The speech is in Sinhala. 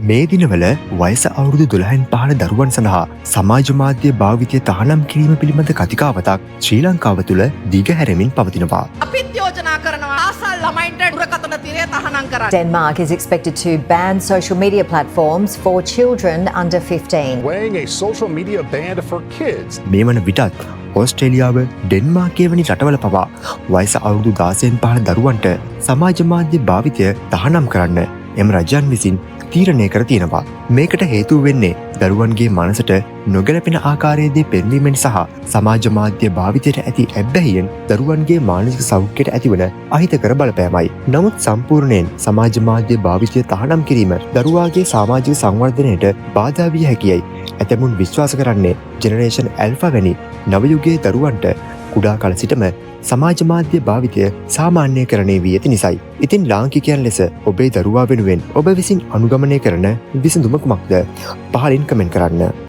මේ දිනවල වයස අවුරුදු 12න් පහළ දරුවන් සඳහා සමාජ මාධ්‍ය භාවිතය තහනම් කිරීම පිළිබඳ කතිකාවතක් ශ්‍රී ලංකාව තුළ දිගහැරමින් පවතිනවා. අපිත් යෝජනා කරනවා ආසල් ළමයින්ට දුරකථන තිරය තහනම් කරන්න. Denmark is expected to ban social media platforms for children under 15. Weighing a social media ban for kids. මේ වන විටත් ඕස්ට්‍රේලියාව ඩෙන්මාර්කය වැනි රටවල පවා වයස අවුරුදු 16න් පහළ දරුවන්ට සමාජ මාධ්‍ය භාවිතය තහනම් කරන්න එම රජයන් විසින් තීරණය කර තියෙනවා. මේකට හේතුව වෙන්නේ දරුවන්ගේ මනසට නොගැලපෙන ආකාරයේදී පෙන්වීමෙන් සහ සමාජ මාධ්‍ය භාවිතයට ඇති ඇබ්බැහියෙන් දරුවන්ගේ මානසික සෞඛ්‍යයට ඇතිවන අහිතකර බලපෑමයි. නමුත් සම්පූර්ණයෙන් සමාජ මාධ්‍ය භාවිතය තහනම් කිරීම දරුවාගේ සමාජික සංවර්ධනයට බාධා විය හැකියයි ඇතැමුන් විශ්වාස කරන්නේ ජෙනරේෂන් ඇල්ෆා වැනි නවයුගයේ දරුවන්ට කුඩා කල සිටම සමාජ මාධ්‍ය භාවිතය සාමාන්‍යකරණය වී ඇති නිසයි. ඉතින් ලාංකිකයන් ලෙස ඔබේ දරුවා වෙනුවෙන් ඔබ විසින් අනුගමනය කරන විසඳුම කුමක්ද? පහලින් කමෙන්ට් කරන්න.